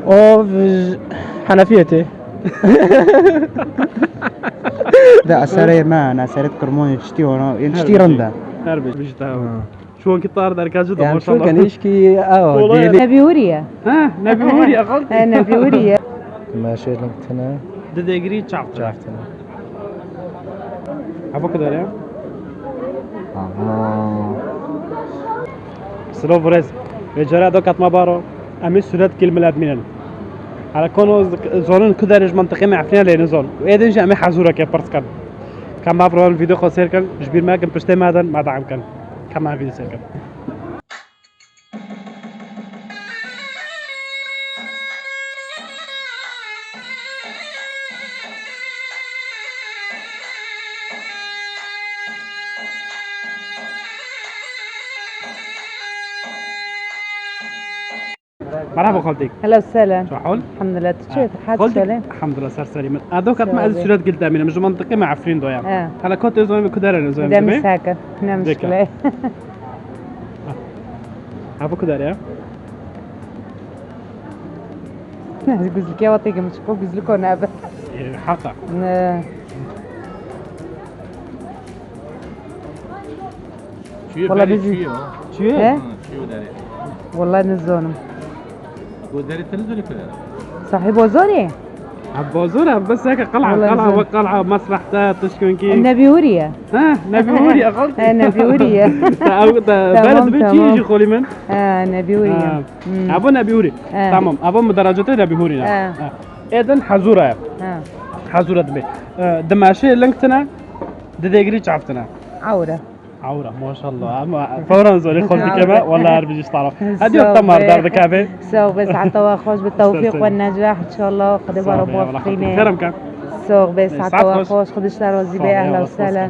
او حنفيتي. ده أثر ما أنا أثرت كرمون يشتي رندا. هربش بيجتاو شو انك طار دار كاجو ما يعني شاء شو الله. كان يشكي والله ديلي. نبي هوريا. ها نبي هوري اقلت. نبي هوريا. ماشي لقتنا دديغري تشاف شافتنا. عفوا كده يا سلو فريز بجرا دوكات ما بارو امي سولات كل ملاد منن على كونو زونن كدرج منطقي ما عرفنا لين زون واذا جا امي حزوره كي برسكن كان ما برو الفيديو خسر كان جبير ما كان بشتي مادن ما دعم كان كما فيديو سير كان مرحبا خالتك هلا وسهلا. شو حول؟ الحمد لله تشوف حد خالتك سلام. الحمد لله صار سليم هذوك كانت مع السولات قلت امين مش منطقي ما عارفين دويا هلا كنت زوين كدار زوين ده مساكن هنا مشكلة. عفوا كدار يا جوز لك يا وطيك مش كو جوز لك انا ابدا. حقا والله بيجي شو ها شو داري؟ والله نزونم وداري تنزلي كده. صاحب وزوني عبوزورة بس هيك قلعة والله قلعة زين. وقلعة مسرح تشكون كي النبي هوريا. ها نبي هوري أقلت نبي هوريا. بلد بيجي يجي خولي من نبي هوريا. أبو نبي هوري تمام أبو مدرجته نبي هوري إذن حزورة حزورة دبي دماشي لنكتنا دديقري شافتنا عورة عورة ما شاء الله فورا زولي خلتي كما والله أربيش تعرف هذه التمر دار ذكابي سوق بس على التواخش بالتوفيق والنجاح ان شاء الله قد بارو موفقين خيرم كان سوق بس على سعد التواخش خد اشتروا صافي، الزباية اهلا يلا، وسهلا.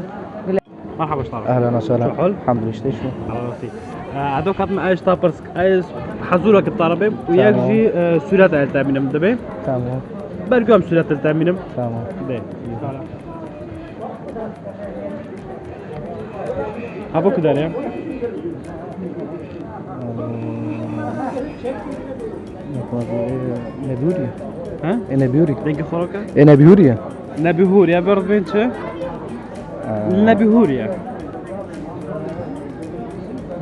مرحبا شطارة اهلا وسهلا. شو حول؟ الحمد لله شتي شو. على راسي هذوك كانت معايا شطابرس ايش حزورك الطلبة ويجي سولات التامينم دبي تمام برقم سولات التامينم تمام. دي أبو كده يا نبيوريا. ها نبيوري. دينك فروكا نبيوريا. نبي هوريا برضينش نبي هوريا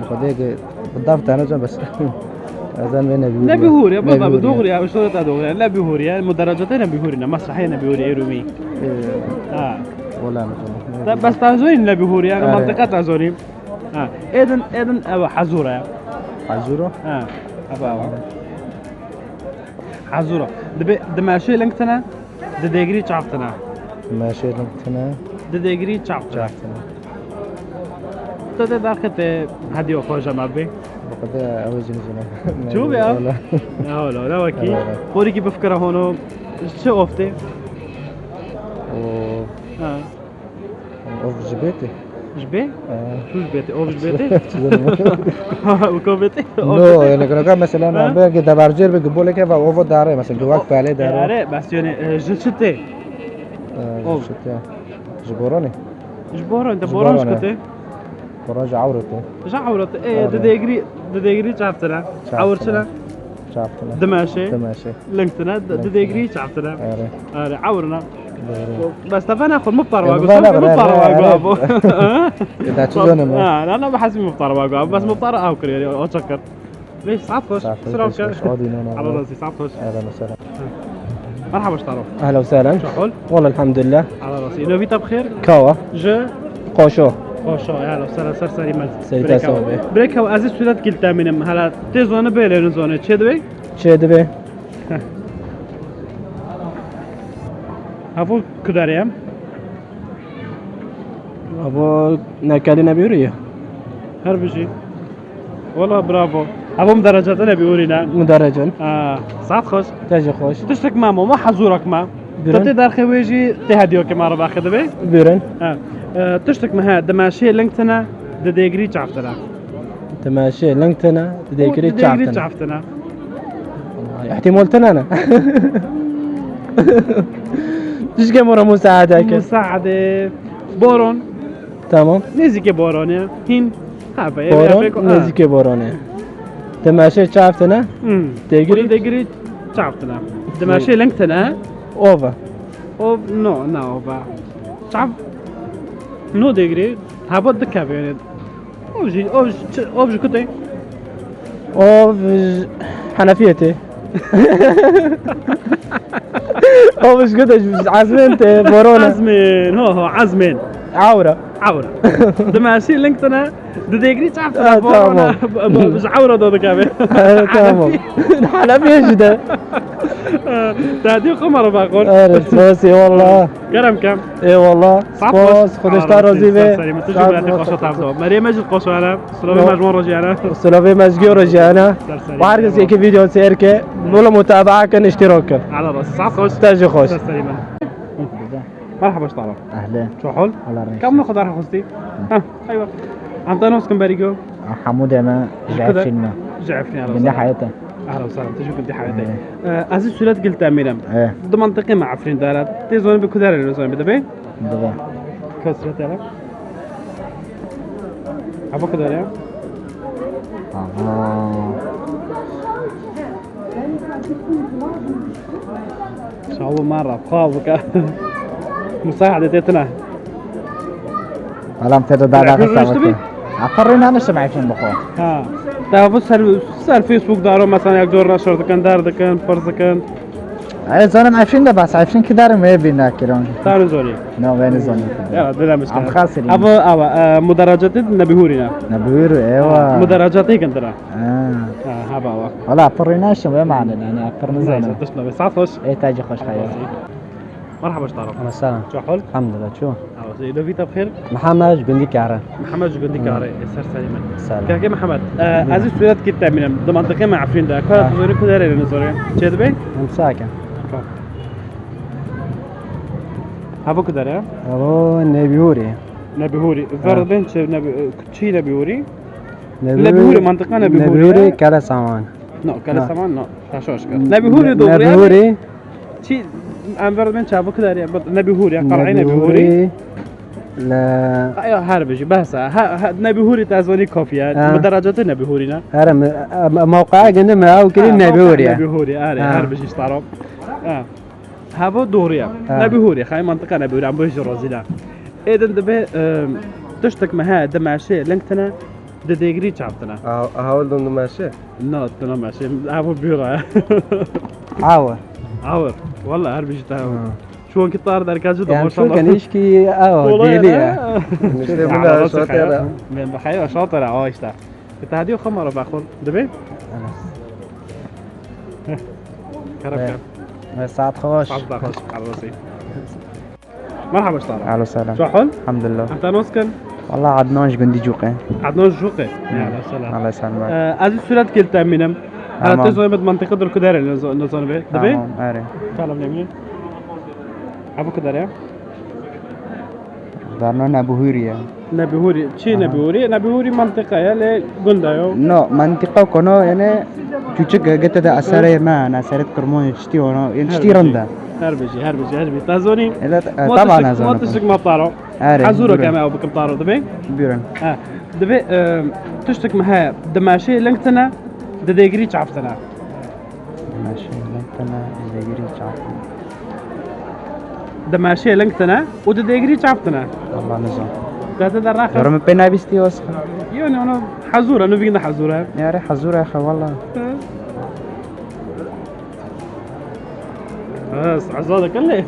خديك بالضبط انا بس. اذن من نبيوريا. نبي هوريا بالضبط دغري شرطة دغري نبي هوريا المدرجتين نبي هوريا مسرحية نبي هوريا رومي ولا مثلا. طب بس تعزوني نبي هوريا أنا آه. منطقة تعزوني إذن أبو حزورة حزورة. أبو حزورة دماشي لنكتنا دديقري شافتنا ماشي لقتنا دديقري شافتنا شافتنا. تدي داخل هديو خوجة مبي وقد اوجي نزنا. شوف يا لا وكي قولي كيف بفكره هونو شو أفتي اوف جبيتي. جبي شو جبيتي أوف جبيتي وكوبيتي نو يعني كنا مثلا انا باجي دبرجير بيجيبوا لك كيف اوفر داري مثلا جواك فعلي داري. أري بس يعني جلشتي أوف. شتى جبروني جبورو أنت بورو شكتي فراج عورته. جعورت إيه دديقري شافتنا عورتنا شافتنا. دماشي تماشي. لنكتنا دديقري شافتنا اري عورنا بس طب انا اخذ مفطر واقول لا، مفطر لا، واقول اذا تشوفون لا انا بحسب مفطر واقول بس مفطر اكل يعني اتشكر ليش صعب خش سلام على راسي صعب خش اهلا وسهلا. مرحبا شطارو اهلا وسهلا. شو حول والله الحمد لله. على راسي نوفيتا بخير كوا جو قوشو. خوش اهلا وسهلا سر سري مال سريتا سوبي. بريك او عزيز سولات قلت منهم هلا تزونه بيلين زونه تشي دبي چه دبي؟ هفو كداريام ابو نكالي نبيوريا. هر بشي والله برافو ابو مدرجات انا بيورينا مدرجا. ساعات خوش تاجي خوش. تشتك مامو ما حزورك ما بيرن. تقدر خويجي تهديو كما ربا اخذ بي بيرن. تشتك مها دماشي لنكتنا دديقري شافتنا تماشي لنكتنا ديكري دديقري شافتنا. شافتنا احتمالتنا انا. ايش كم مساعدة كده؟ مساعدة بورون تمام. نزيكي بورون يا هين بورون نزيكي بوروني. تماشي شافتنا. دديقري تعرفتنا دماشي لينكتنا اوفا او نو نو با تعرف نو ديجري هابط دكاب يعني اوج كنتي اوف حنفيتي اوف مش كده عازمين بورونا عزمين هو عزمين عورة عورة دماشي لينكتنا ديجري تعرفتنا تمام. مش عورة ده كابي تمام حنفيش ده تهدي قمر بقول عارف راسي والله كرم كم اي والله سبوس خدش تاروزي به مريم مجد قوشو انا سلوبي مجموع رجي انا سلوفي مشجور رجعنا وعرقز يكي فيديو سيركي بولا متابعة كان اشتراك على راسي صعب خوش تاجي خوش سليمة مرحبا ايش تعرف اهلا شو حول الله يرحمك. كم ناخذ راح خستي ها ايوه عنطانوس كم باريكو حمود ما جاي كده. فيلم جعفني على من وسهلا. حياته اهلا وسهلا تشوف انت حياتي عزيز سولات قلت امينم ايه ضد منطقي مع عفرين دارات تيزون بكدار اللي زون بدبي دابا كسرت يلا ابو كدار يا شو مرة خافك مساعدة تيتنا والله متى دار لا، كل خسامتي رشتبي؟ عفرنا انا سمعت فين بخو ها بص هل فيسبوك دارو مثلا يك دور نشر دكان دار دكان فرز دكان اي زلمه عارفين ده بس عارفين كده ما بينا كيرون تانو زوري نو وين زون يلا بلا مشكلة عم خاسرين. ابو مدرجات نبيهورينا نبويرو ايوه مدرجات هيك عندنا اه هابا هو والله عفرناش ما معنى يعني عفرنا زين تسلم بس عاد خوش اي تاجي خوش خير مرحبا ايش تعرف اهلا وسهلا شو حول الحمد لله شو لو في بخير محمد جندي كعرة محمد جندي كاري يسر سليما سلام كاكي محمد عزيز سؤالات كنت من ضمن منطقة مع عفرين ده كانت تزوري كدار اللي نزوري شد بي مساكن هابو كدار يا ابو نبيوري نبيهوري فرد بين شي نبيهوري نبيهوري منطقة نبيهوري نبيوري كلا سامان نو كلا سامان نو تاشوش نبيهوري دوغري نبيوري شي ام فرد بين شابو كدار يا نبيهوري قرعي نبيهوري لا ايوه هربجي بس نبيهوري تازوني كوفيا مدرجات نبيهورينا هذا موقع قلنا ما هو كل نبيوري نبيهوري هربجي اشتروا هابو دوريا نبيهوري خاي منطقة نبيهوري عم بيجي روزيلا اذن دبي تشتك مها دماشي لنكتنا دديغري شافتنا هقول له ماشي نو تنا ماشي هابو بيرا عاور عور والله هربجي تاو شو انك طار دار كاجو ما يعني شاء شو الله كان يشكي ديليا مش ولا شاطرة. من بخير شاطرة اشتا انت هدي وخمر باخذ دبي كرم ساعات خوش صعب خوش على راسي مرحبا اشتغل اهلا وسهلا شو حول؟ الحمد لله انت نوسكن والله عدناش قندي جوقي عدنان جوقي يا سلام الله يسلمك عزيز سولات كلتا منم على تمام. تزوي بد منطقة در كدار نزون به دبي تمام اري سلام يمين ابو كدار يا دارنا نبوهيريا نبيهوري شي نبيهوري منطقة يا لي قندايو نو منطقة كونو يعني تشوك قلت ده أسرة ما أنا أسرة كرمون يشتي ونو يشتي رندا هربجي تازوني طبعا ما أزون تشك ما طارو أري حزورة كما او بكم طارو دبي بيرن دبي تشتك معها دماشي لنكتنا دديغري شافتنا ماشي لنتنا زيري تعرفون دماشي لنكتنا ودديغري شافتنا والله نزون تاتا دراخة يرمي بينا بيستي وسخ يوني انا حزورة انا بينا حزورة يا ري حزورة يا أخي والله بس عزادة كله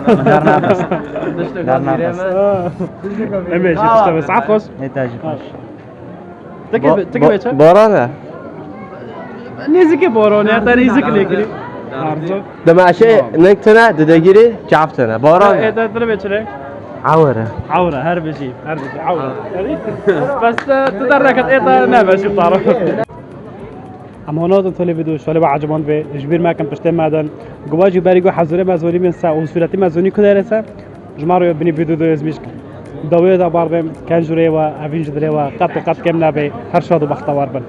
دارنا بس دارنا بس ماشي تشتبس عفوش نتاجي خوش تكي بيتشا بورانا نيزكي بوروني حتى نيزك ليكلي عرفتو دماشي نكتنا ددقيري شافتنا بورانا ايه تدري بيتشا عورة عورة هربجي عورة بس تدركت ايه نابش بطارو اما هنوضن تولي فيديو شو اللي عجبون به جبير ما كان بشتم معدن جواجي باريجو حزوري مازوني من ساعة وسولتي مازوني كدارسة جمارو يبني فيديو دو يزميش دوية دا باردم كان جوري و افين جدري و قط كم نابي هر شادو بختوار بن